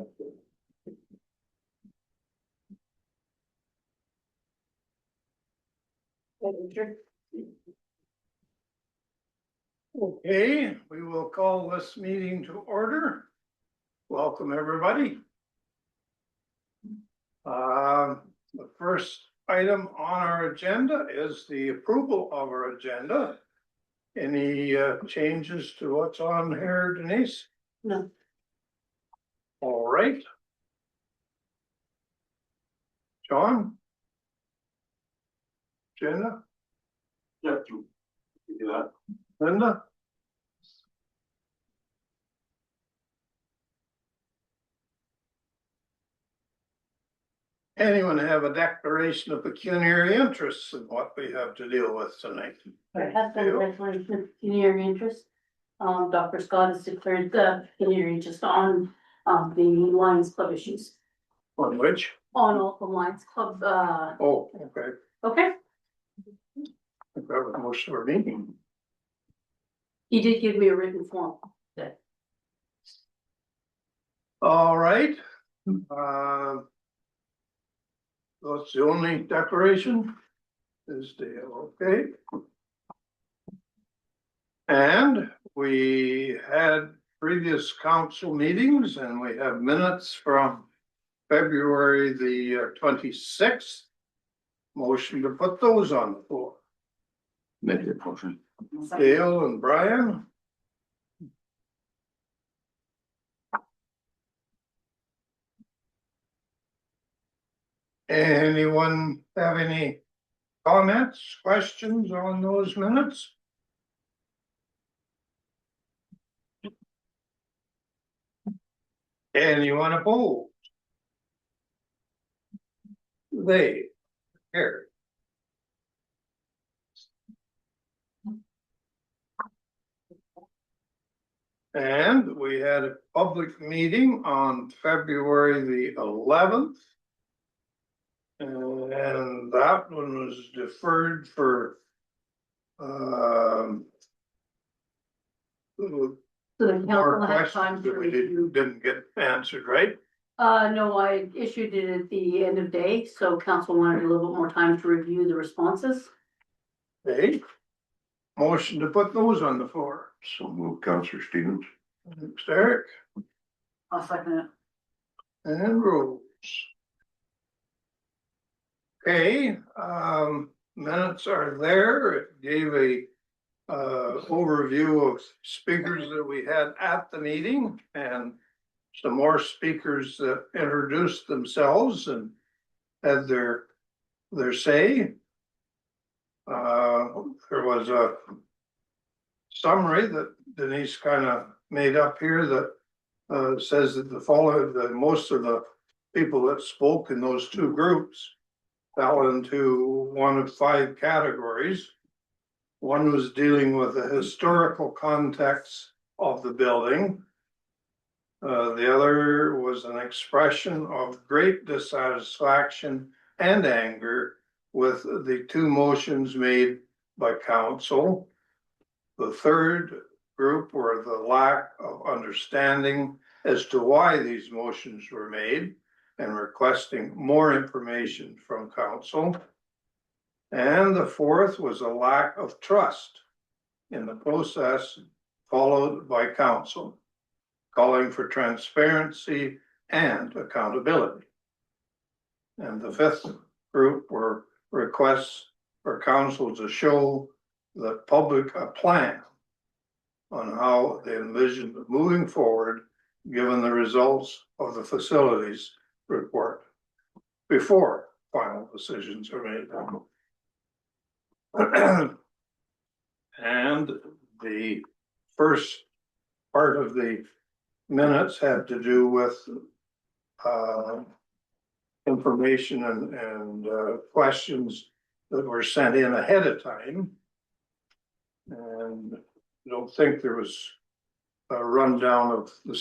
Okay, we will call this meeting to order. Welcome, everybody. The first item on our agenda is the approval of our agenda. Any changes to what's on here, Denise? No. All right. John? Jenna? Yeah, you do that. Linda? Anyone have a declaration of pecuniary interests in what we have to deal with tonight? There has been a declaration of pecuniary interest. Dr. Scott has declared the pecuniary interest on, the Lions Club issues, On which? on all the Lions Club, Oh, okay. okay. I think that was most of our meeting. He did give me a written form. All right. That's the only declaration. Is Dale, okay? And we had previous council meetings and we have minutes from February the 26th. Motion to put those on the floor. Make the motion. Dale and Brian. Anyone have any comments, questions on those minutes? Anyone opposed? They carry. And we had a public meeting on February the 11th. And that one was deferred for So the more council had time questions to that we review. didn't get answered, right? No, I issued it at the end of day, so council wanted a little bit more time to review the responses. Okay. Motion to put those on the floor. So move, Counselor Stevens. Thanks, Eric I'll second it. and Rose. Okay, minutes are there. It gave a overview of speakers that we had at the meeting and some more speakers that introduced themselves and had their say. There was a summary that Denise kind of made up here that says that most of the people that spoke in those two groups fell into one of 5 categories. One was dealing with the historical context of the building. The other was an expression of great dissatisfaction and anger with the 2 motions made by council. The third group were the lack of understanding as to why these motions were made and requesting more information from council. And the fourth was a lack of trust in the process followed by council, calling for transparency and accountability. And the fifth group were requests for council to show the public a plan on how they envisioned moving forward, given the results of the facilities report before final decisions are made. And the first part of the minutes had to do with information and questions that were sent in ahead of time. And I don't think there was a rundown of the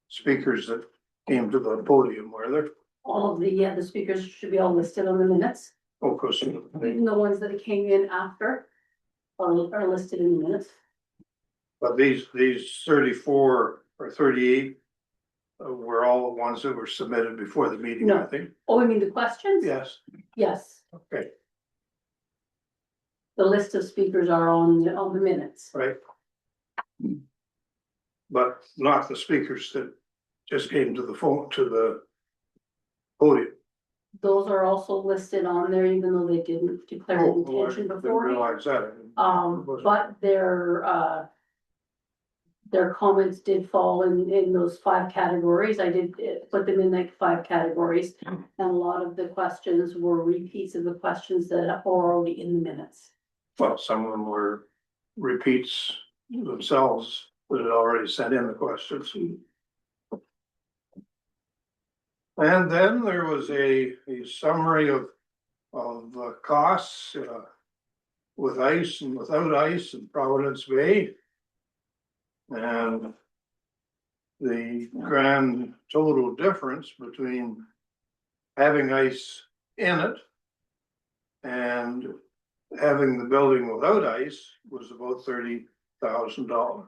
speakers that came to the podium, were there? All of the speakers should be all listed on the minutes. Oh, of course. Even the ones that came in after are listed in the minutes. But these 34 or 38 were all the ones that were submitted before the meeting, I No. think. Oh, you mean the questions? Yes, Yes, okay, the list of speakers are on the minutes. right. But not the speakers that just came to the phone, to the podium. Those are also listed on there, even though they didn't declare an Oh, I intention didn't before. realize that. But their comments did fall in those 5 categories. I did put them in like 5 categories. And a lot of the questions were repeats of the questions that are already in the minutes. Well, some of them were repeats themselves, that had already sent in the questions. And then there was a summary of costs, with ice and without ice in Providence Bay. And the grand total difference between having ice in it and having the building without ice was about $30,000.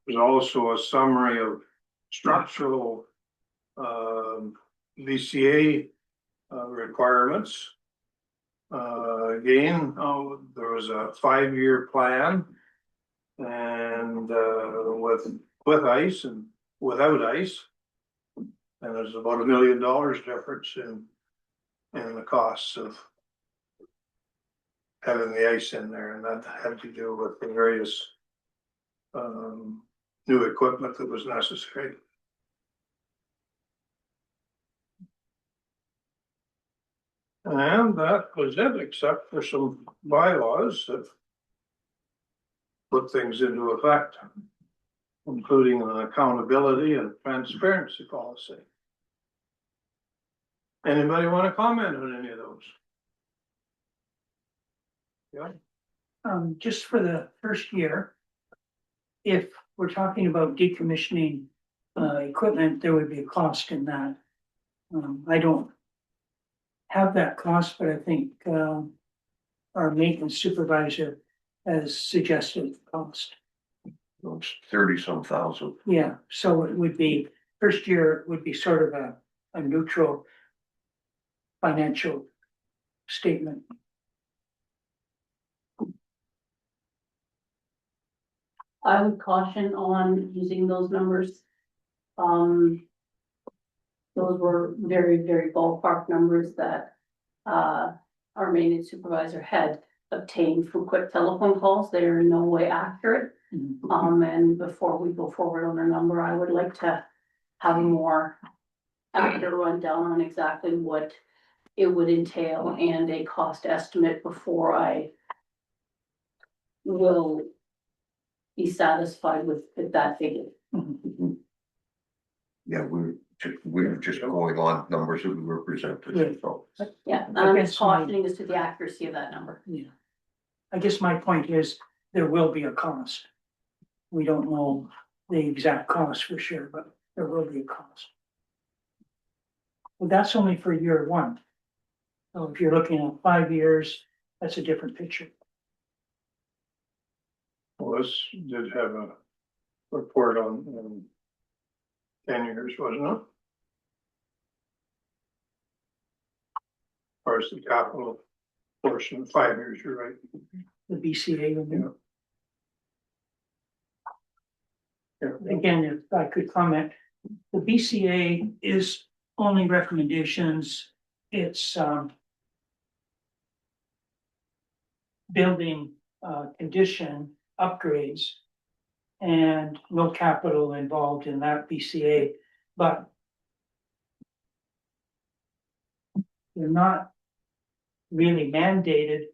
There's also a summary of structural VCA requirements. Again, there was a 5-year plan, and with ice and without ice. And there's about $1 million difference in the costs of having the ice in there, and that had to do with the various new equipment that was necessary. And that was it, except for some bylaws that put things into effect, including an accountability and transparency policy. Anybody want to comment on any of those? Yeah. Just for the first year, if we're talking about decommissioning equipment, there would be a cost in that. I don't have that cost, but I think our maintenance supervisor has suggested cost. It's 30-some thousand. Yeah, so it would be, first year would be sort of a neutral financial statement. I would caution on using those numbers. Those were very, very ballpark numbers that our maintenance supervisor had obtained from quick telephone calls. They are in no way accurate. And before we go forward on a number, I would like to have a more accurate rundown on exactly what it would entail and a cost estimate before I will be satisfied with that figure. Yeah, we're just going on numbers that we were presented, so. Yeah, and I'm just cautioning as to the accuracy of that number. Yeah. I guess my point is, there will be a cost. We don't know the exact cost for sure, but there will be a cost. Well, that's only for year 1. So if you're looking at 5 years, that's a different picture. Well, this did have a report on 10 years, wasn't it? As far as the capital portion, 5 years, you're right. The BCA review. Yeah. Again, if I could comment, the BCA is only recommendations. It's building condition upgrades and no capital involved in that BCA, but they're not really mandated.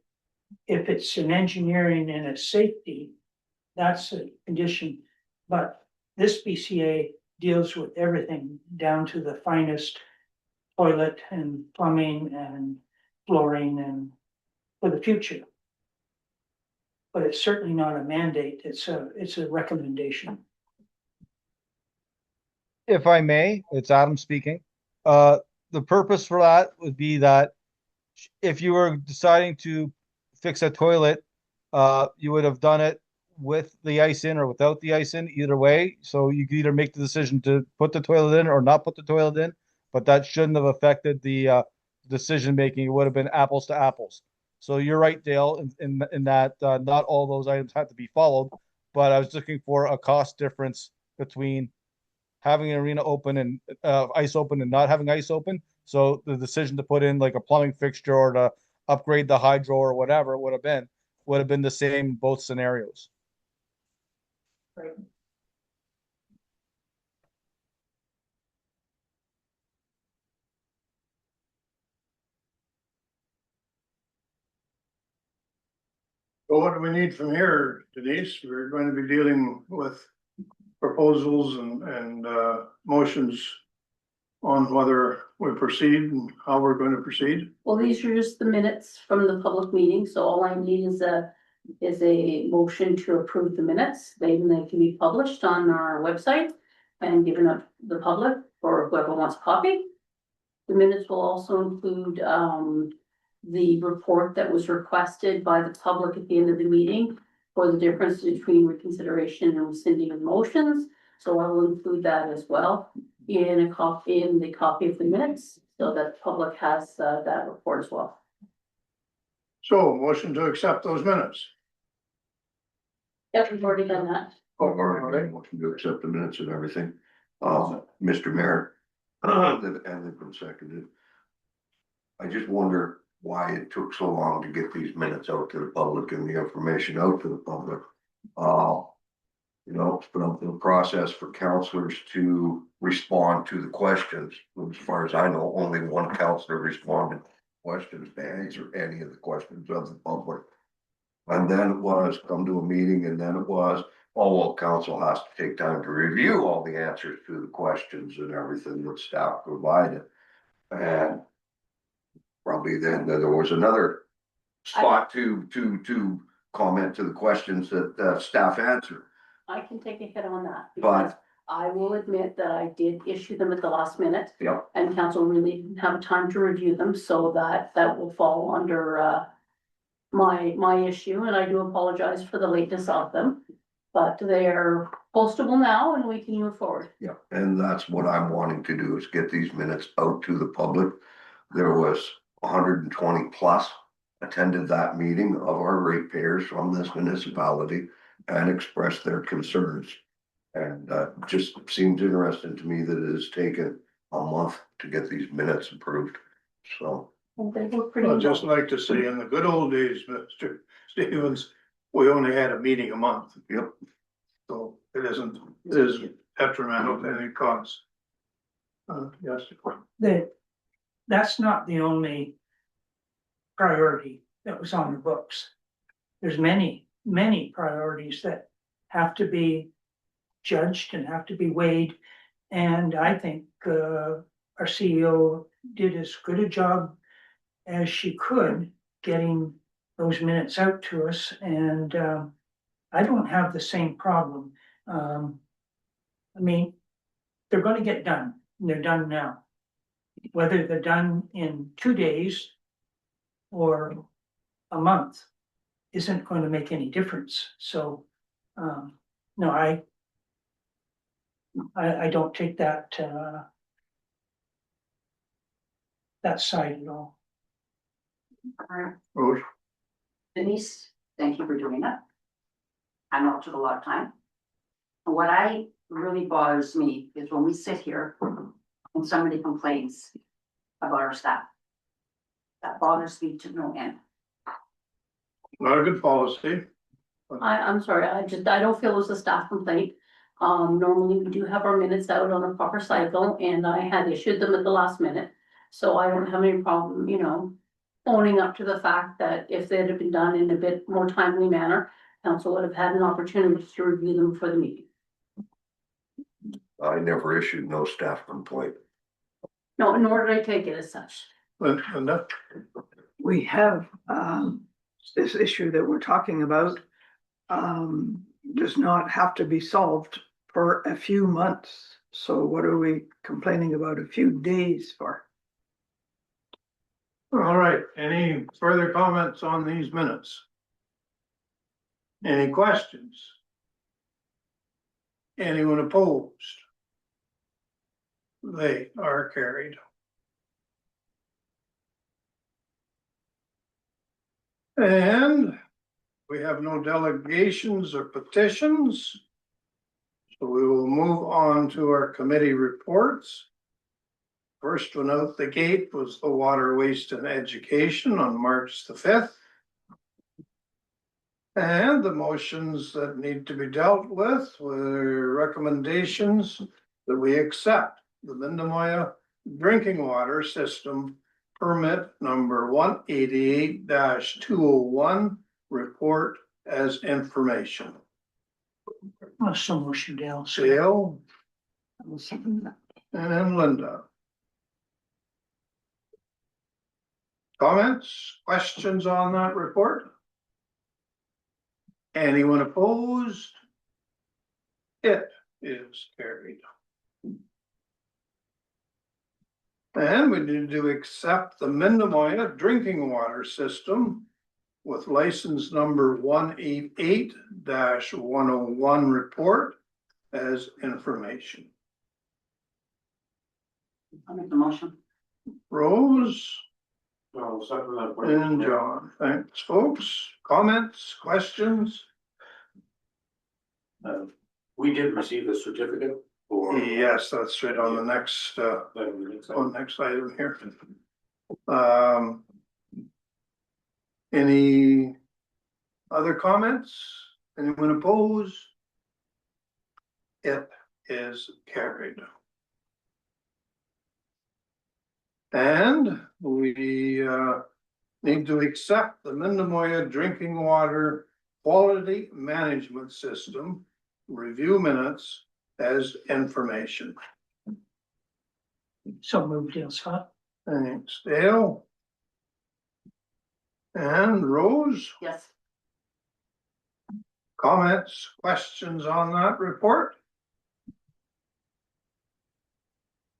If it's an engineering and a safety, that's a condition. But this BCA deals with everything down to the finest toilet and plumbing and flooring and for the future. But it's certainly not a mandate, it's a recommendation. If I may, it's Adam speaking. The purpose for that would be that if you were deciding to fix a toilet, you would have done it with the ice in or without the ice in, either way. So you could either make the decision to put the toilet in or not put the toilet in, but that shouldn't have affected the decision making. It would have been apples to apples. So you're right, Dale, in that not all those items had to be followed, but I was looking for a cost difference between having an arena open and ice open and not having ice open. So the decision to put in like a plumbing fixture or to upgrade the hydro or whatever it would have been the same in both scenarios. Right. So what do we need from here, Denise? We're going to be dealing with proposals and motions on whether we proceed and how we're going to proceed. Well, these are just the minutes from the public meeting, so all I need is a motion to approve the minutes. They can be published on our website and given up to the public or whoever wants a copy. The minutes will also include, the report that was requested by the public at the end of the meeting for the difference between reconsideration and rescinding of motions. So I will include that as well in the copy of the minutes, so that the public has that report as well. So motion to accept those minutes. Yep, we've already done that. I've already made a motion to accept the minutes and everything. Mr. Mayor, and they've been seconded. I just wonder why it took so long to get these minutes out to the public and the information out to the public. You know, it's been a process for counselors to respond to the questions. As far as I know, only one counselor responded to questions to answer any of the questions of the public. And then it was come to a meeting, and then it was, oh, well, council has to take time to review all the answers to the questions and everything that staff provided. And probably then there was another spot to comment to the questions that staff answered. I can take a hit on that, But- because I will admit that I did issue them at the last minute. Yep. And council really didn't have time to review them, so that will fall under my issue, and I do apologize for the lateness of them. But they are postable now and we can move forward. Yeah, and that's what I'm wanting to do, is get these minutes out to the public. There was 120 plus attended that meeting of our ratepayers from this municipality and expressed their concerns. And just seems interesting to me that it has taken a month to get these minutes approved, so. And they were pretty. I'd just like to say, in the good old days, Mr. Stevens, we only had a meeting a month. Yep. So it is detrimental to any cause. Yes. That's not the only priority that was on the books. There's many priorities that have to be judged and have to be weighed. And I think our CEO did as good a job as she could getting those minutes out to us. And I don't have the same problem. I mean, they're going to get done, and they're done now. Whether they're done in 2 days or a month isn't going to make any difference. So, no, I don't take that side at all. Rose? Denise, thank you for doing that. I know it took a lot of time. What really bothers me is when we sit here and somebody complains about our staff. That bothers me to no end. Not a good policy. I'm sorry, I don't feel it was a staff complaint. Normally we do have our minutes out on a proper cycle, and I had issued them at the last minute. So I don't have any problem, owning up to the fact that if they had been done in a bit more timely manner, council would have had an opportunity to review them for the meeting. I never issued no staff complaint. No, nor did I take it as such. Linda? We have this issue that we're talking about does not have to be solved for a few months. So what are we complaining about a few days for? All right, any further comments on these minutes? Any questions? Anyone opposed? They are carried. And we have no delegations or petitions. So we will move on to our committee reports. First one out the gate was the Water, Waste and Education on March the 5th. And the motions that need to be dealt with were recommendations that we accept the Mindemoya drinking water system permit number 188-201 report as information. So motion, Dale. Dale I will second that. and Linda. Comments, questions on that report? Anyone opposed? It is carried. And we need to accept the Mindemoya drinking water system with license number 188-101 report as information. I'll make the motion. Rose Well, second that. and John, thanks folks. Comments, questions? We did receive the certificate for. Yes, that's right on the next, on the next item here. Any other comments? Anyone opposed? It is carried. And we need to accept the Mindemoya drinking water quality management system review minutes as information. So moved, Dale Scott. Thanks, Dale. And Rose, Yes. comments, questions on that report?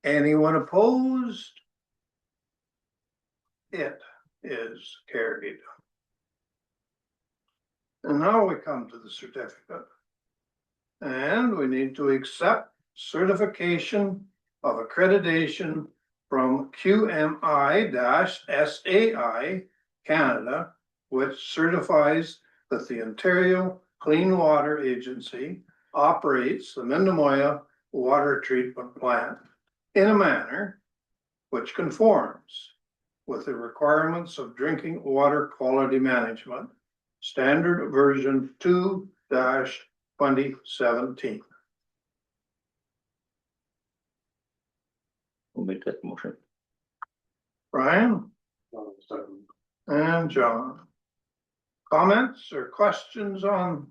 Anyone opposed? It is carried. And now we come to the certificate. And we need to accept certification of accreditation from QMI-SAI Canada, which certifies that the Ontario Clean Water Agency operates the Mindemoya water treatment plant in a manner which conforms with the requirements of drinking water quality management, standard version 2-2017. We'll make that motion. Brian and John. Comments or questions on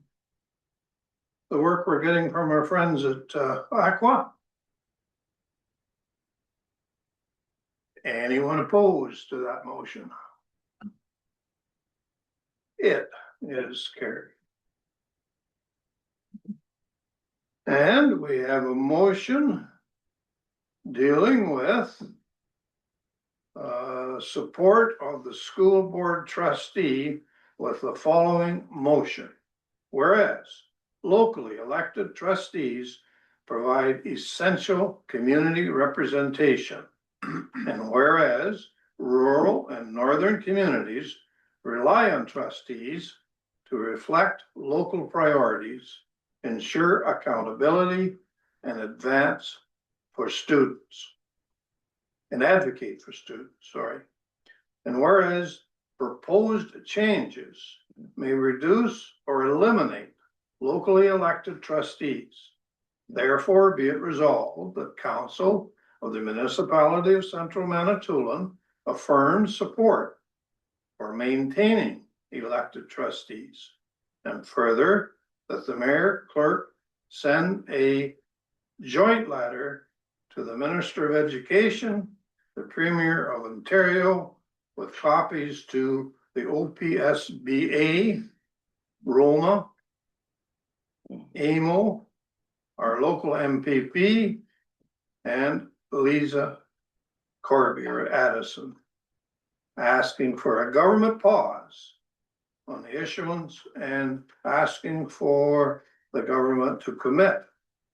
the work we're getting from our friends at Aqua? Anyone opposed to that motion? It is carried. And we have a motion dealing with support of the school board trustee with the following motion. Whereas locally elected trustees provide essential community representation. And whereas rural and northern communities rely on trustees to reflect local priorities, ensure accountability, and advance for students. And advocate for students, sorry. And whereas proposed changes may reduce or eliminate locally elected trustees, therefore be it resolved that Council of the Municipality of Central Manitoulin affirms support for maintaining elected trustees. And further, that the mayor clerk send a joint letter to the Minister of Education, the Premier of Ontario, with copies to the OPSBA, Roma, AMO, our local MPP, and Lisa Corby or Addison, asking for a government pause on the issuance and asking for the government to commit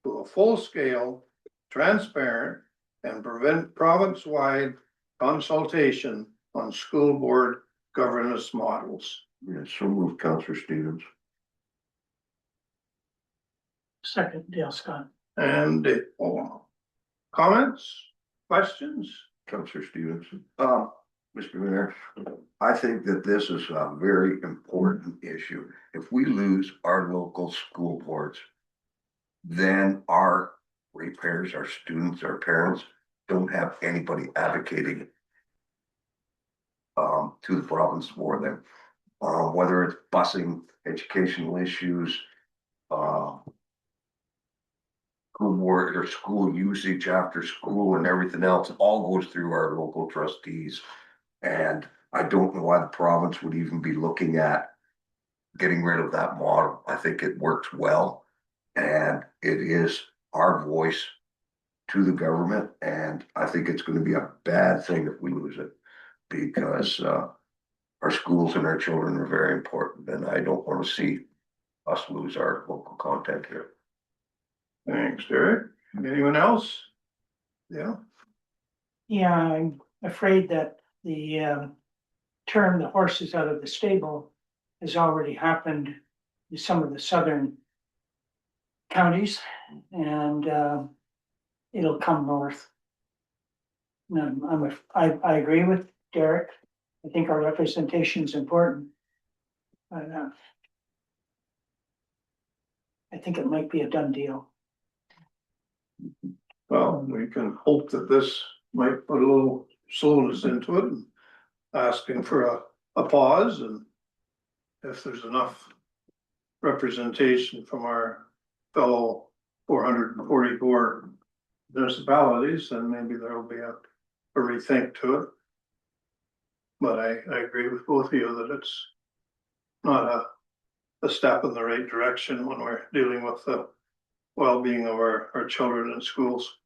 to a full-scale, transparent, and prevent province-wide consultation on school board governance models. Yeah, so moved, Counselor Stevens. Second, Dale Scott. And comments, questions? Counselor Stevenson. Mr. Mayor, I think that this is a very important issue. If we lose our local school boards, then our ratepayers, our students, our parents don't have anybody advocating to the province for them. Whether it's busing, educational issues, school board or school usage after school and everything else, all goes through our local trustees. And I don't know why the province would even be looking at getting rid of that model. I think it works well. And it is our voice to the government. And I think it's going to be a bad thing if we lose it, because our schools and our children are very important. And I don't want to see us lose our local content here. Thanks, Derek. Anyone else? Yeah, Yeah, I'm afraid that the term the horse is out of the stable has already happened in some of the southern counties, and it'll come north. I agree with Derek. I think our representation is important. But I think it might be a done deal. well, we can hope that this might put a little slowness into it, and asking for a pause, and if there's enough representation from our fellow 444 municipalities, then maybe there'll be a rethink to it. But I agree with both of you that it's not a step in the right direction when we're dealing with the well-being of our children in schools.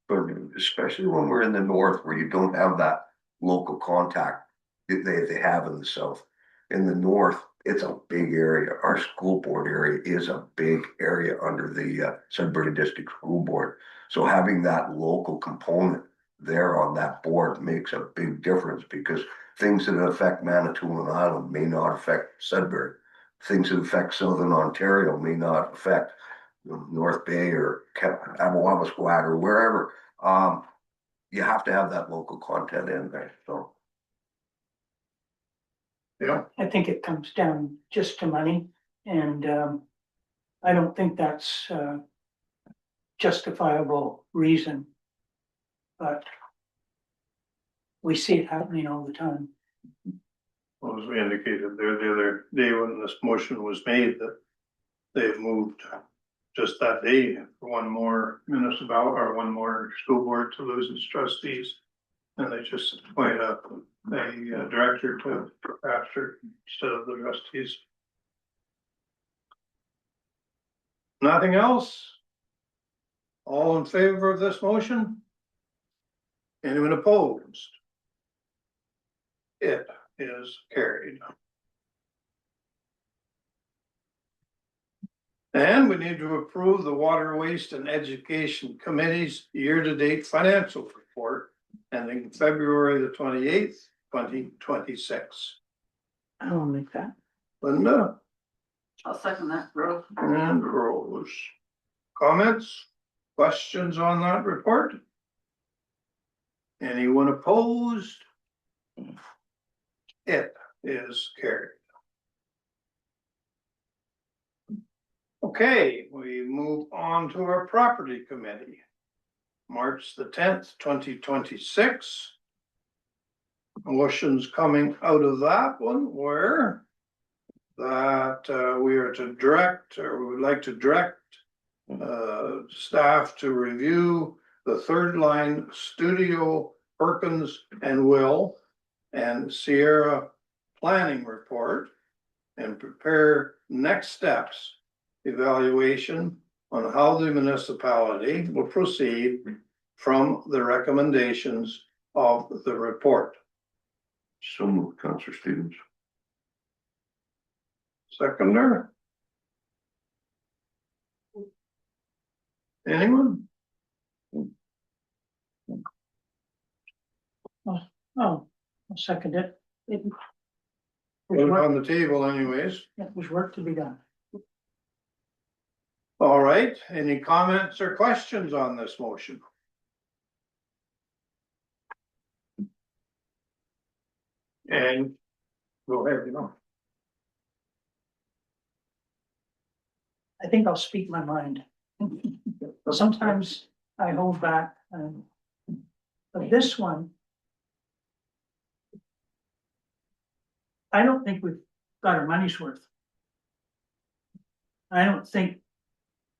But especially when we're in the north where you don't have that local contact that they have in the south. In the north, it's a big area. Our school board area is a big area under the Sudbury District School Board. So having that local component there on that board makes a big difference, because things that affect Manitoulin Island may not affect Sudbury. Things that affect Southern Ontario may not affect North Bay or Abewamasquat or wherever. You have to have that local content in there. So Yeah, I think it comes down just to money, and I don't think that's a justifiable reason. But we see it happening all the time. well, as we indicated there the other day when this motion was made, that they've moved just that day for one more municipal or one more school board to lose its trustees. And they just appoint a director to after instead of the trustees. Nothing else? All in favor of this motion? Anyone opposed? It is carried. And we need to approve the Water, Waste and Education Committee's year-to-date financial report ending February the 28th, 2026. I will make that. Linda I'll second that, Rose. and Rose. Comments, questions on that report? Anyone opposed? It is carried. Okay, we move on to our property committee. March the 10th, 2026. Motions coming out of that one were that we are to direct, or we would like to direct staff to review the third line Studio, Perkins and Will and Sierra planning report and prepare next steps evaluation on how the municipality will proceed from the recommendations of the report. moved, Counselor Stevens. Seconder? Anyone? Oh, I'll second it. It Put it on the table anyways. was work to be done. All right, any comments or questions on this motion? And go ahead, you know. I think I'll speak my mind. Sometimes I hold back, but this one. I don't think we've got our money's worth. I don't think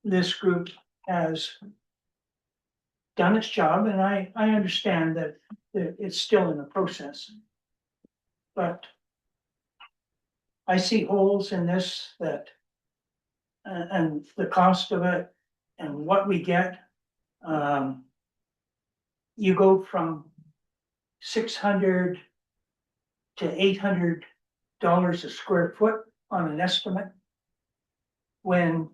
this group has done its job, and I understand that it's still in the process. But I see holes in this that, and the cost of it and what we get. You go from 600 to $800 a square foot on an estimate. When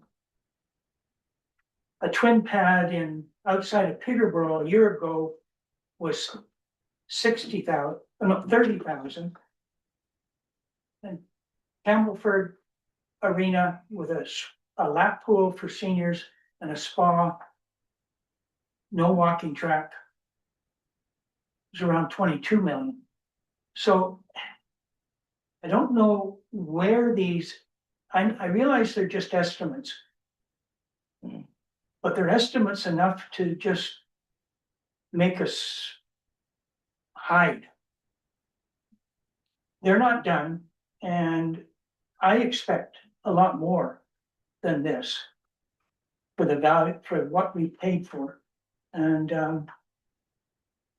a twin pad outside of Peterborough a year ago was 60,000, no, 30,000. And Campbellford Arena with a lap pool for seniors and a spa, no walking track, was around 22 million. So I don't know where I realize they're just estimates. But they're estimates enough to just make us hide. They're not done, and I expect a lot more than this for the value, for what we paid for. And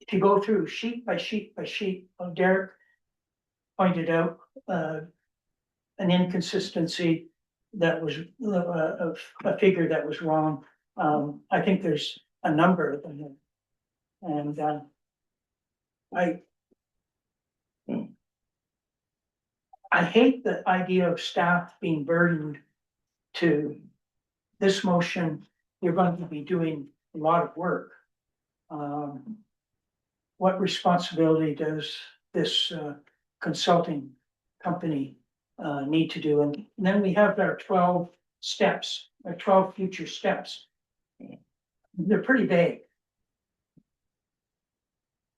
if you go through sheet by sheet by sheet, Derek pointed out an inconsistency that was a figure that was wrong. I think there's a number of them. And I hate the idea of staff being burdened to this motion. You're going to be doing a lot of work. What responsibility does this consulting company need to do? And then we have our 12 steps, our 12 future steps. They're pretty vague.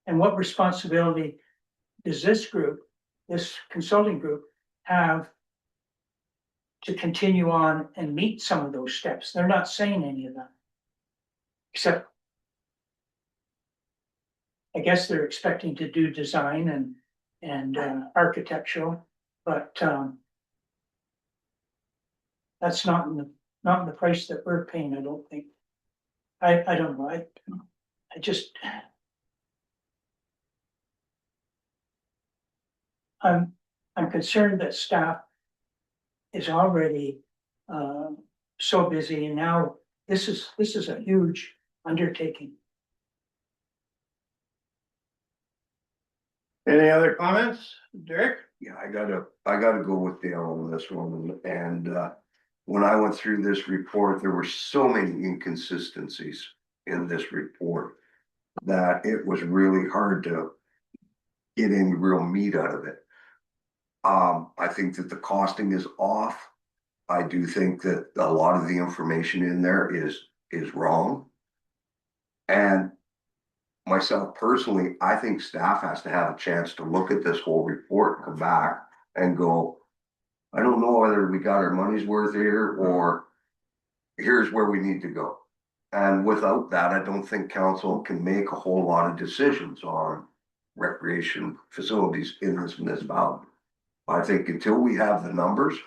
And what responsibility does this group, this consulting group, have to continue on and meet some of those steps? They're not saying any of them. Except, I guess they're expecting to do design and architectural, but that's not in the price that we're paying, I don't think. I don't know, I just. I'm concerned that staff is already so busy, and now this is a huge undertaking. Any other comments, Derek? Yeah, I gotta go with Dale on this one, and when I went through this report, there were so many inconsistencies in this report that it was really hard to get any real meat out of it. I think that the costing is off. I do think that a lot of the information in there is wrong. And myself personally, I think staff has to have a chance to look at this whole report and come back and go, I don't know whether we got our money's worth here or here's where we need to go. And without that, I don't think council can make a whole lot of decisions on recreation facilities in this municipality. I think until we have the numbers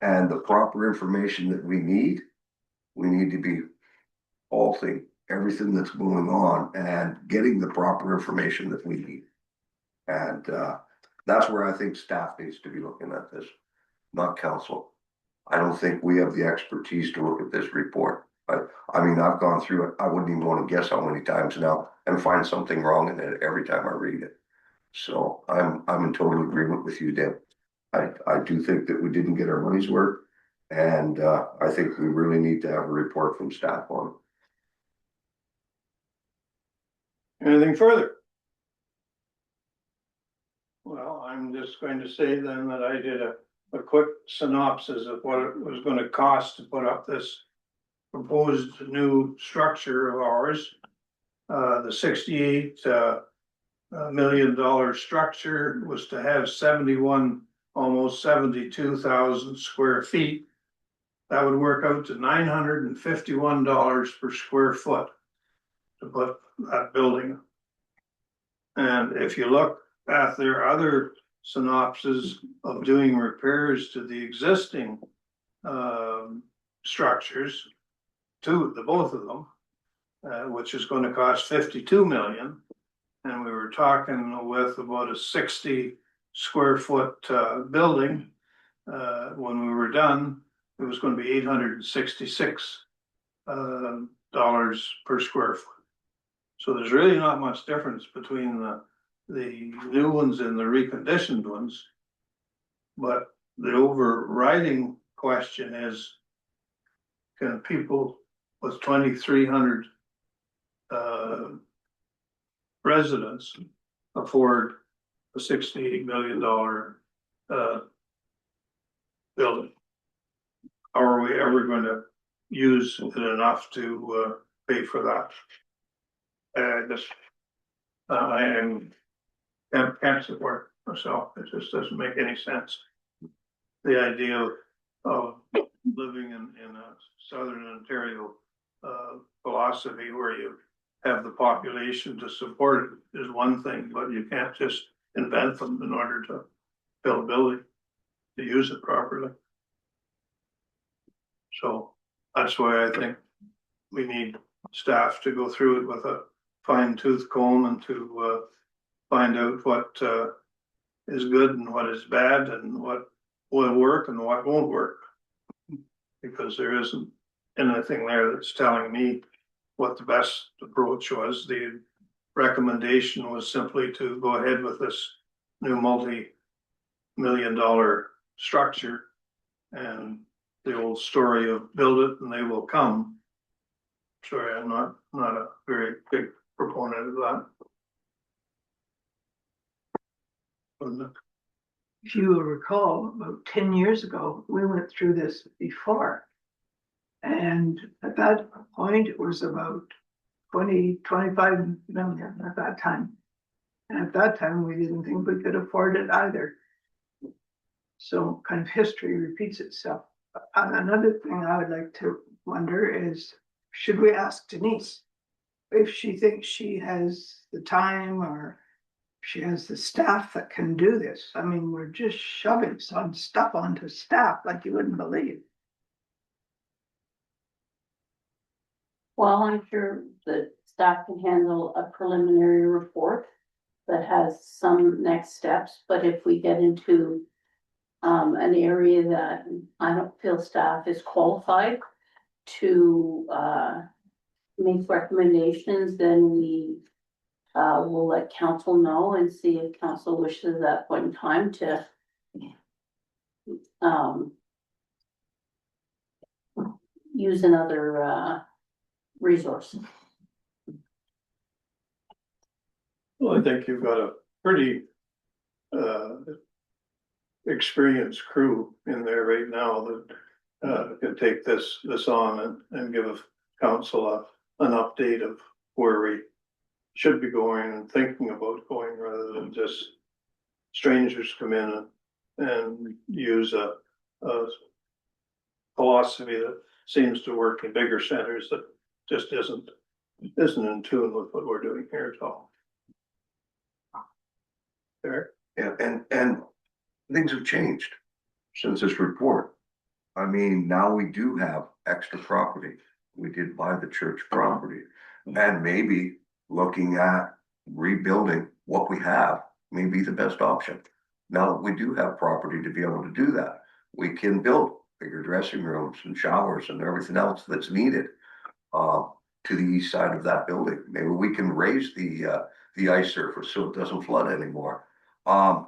and the proper information that we need to be halting everything that's going on and getting the proper information that we need. And that's where I think staff needs to be looking at this, not council. I don't think we have the expertise to look at this report. I mean, I've gone through it. I wouldn't even want to guess how many times now and find something wrong in it every time I read it. So I'm in total agreement with you, Deb. I do think that we didn't get our money's worth. And I think we really need to have a report from staff on it. Anything further? Well, I'm just going to say then that I did a quick synopsis of what it was gonna cost to put up this proposed new structure of ours. The $68 million structure was to have 71, almost 72,000 square feet. That would work out to $951 per square foot to put that building. And if you look at their other synopses of doing repairs to the existing structures, both of them, which is going to cost 52 million. And we were talking with about a 60 square foot building. When we were done, it was going to be $866 per square foot. So there's really not much difference between the new ones and the reconditioned ones. But the overriding question is, can people with 2,300 residents afford a $68 million building? How are we ever going to use it enough to pay for that? I can't support myself. It just doesn't make any sense. The idea of living in a southern Ontario philosophy where you have the population to support it is one thing, but you can't just invent them in order to build a building to use it properly. So that's why I think we need staff to go through it with a fine tooth comb and to find out what is good and what is bad and what will work and what won't work. Because there isn't anything there that's telling me what the best approach was. The recommendation was simply to go ahead with this new multi-million-dollar structure, and the old story of build it and they will come. Sorry, I'm not a very big proponent of that. If you will recall, about 10 years ago, we went through this before. And at that point, it was about 25 million at that time. And at that time, we didn't think we could afford it either. So kind of history repeats itself. Another thing I would like to wonder is, should we ask Denise if she thinks she has the time or she has the staff that can do this? I mean, we're just shoving some stuff onto staff like you wouldn't believe. Well, I'm sure the staff can handle a preliminary report that has some next steps, but if we get into an area that I don't feel staff is qualified to make recommendations, then we will let council know and see if council wishes at that point in time to use another resource. Well, I think you've got a pretty experienced crew in there right now that can take this on and give council an update of where we should be going and thinking about going, rather than just strangers come in and use a philosophy that seems to work in bigger centers that just isn't in tune with what we're doing here at all. There. Yeah, and things have changed since this report. I mean, now we do have extra property. We did buy the church property, and maybe looking at rebuilding what we have may be the best option. Now we do have property to be able to do that. We can build bigger dressing rooms and showers and everything else that's needed to the east side of that building. Maybe we can raise the ice surface so it doesn't flood anymore.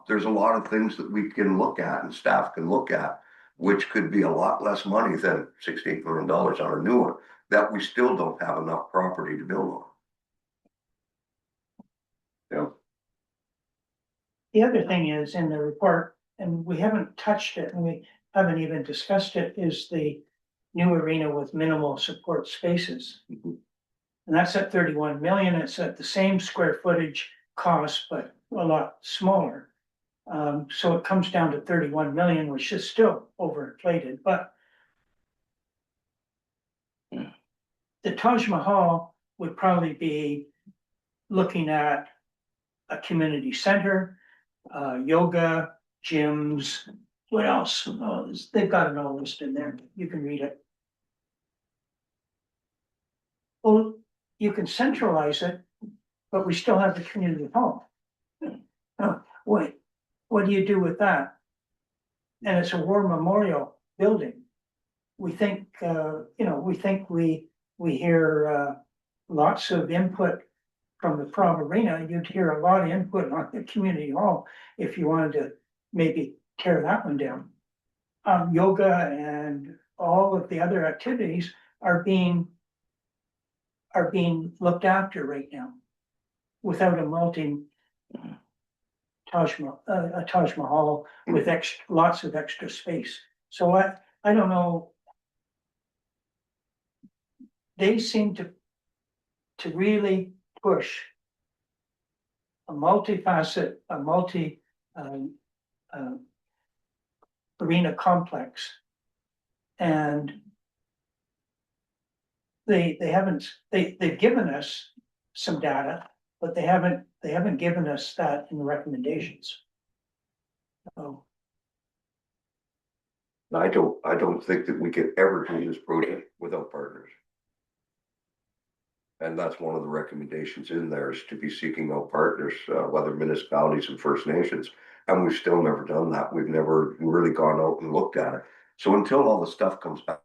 there's a lot of things that we can look at and staff can look at, which could be a lot less money than $68 million on a new one, that we still don't have enough property to build on. Yeah. The other thing is in the report, and we haven't touched it, and we haven't even discussed it, is the new arena with minimal support spaces. Mhm. And that's at 31 million, it's at the same square footage cost, but a lot smaller. So it comes down to 31 million, which is still overinflated, but the Taj Mahal would probably be looking at a community center, yoga, gyms, what else? Oh, they've got it all listed in there, you can read it. Well, you can centralize it, but we still have the community hall. Oh, wait, what do you do with that? And it's a war memorial building. We think, we hear, lots of input from the Prom Arena. You'd hear a lot of input on the community hall if you wanted to maybe tear that one down. Yoga and all of the other activities are being looked after right now without a Taj Mahal with lots of extra space. So I don't know. They seem to really push a multifaceted, arena complex. And they've given us some data, but they haven't given us that in the recommendations. So, I don't think that we could ever do this project without partners. And that's one of the recommendations in there, is to be seeking out partners, whether municipalities and First Nations. And we've still never done that. We've never really gone out and looked at it. So until all the stuff comes back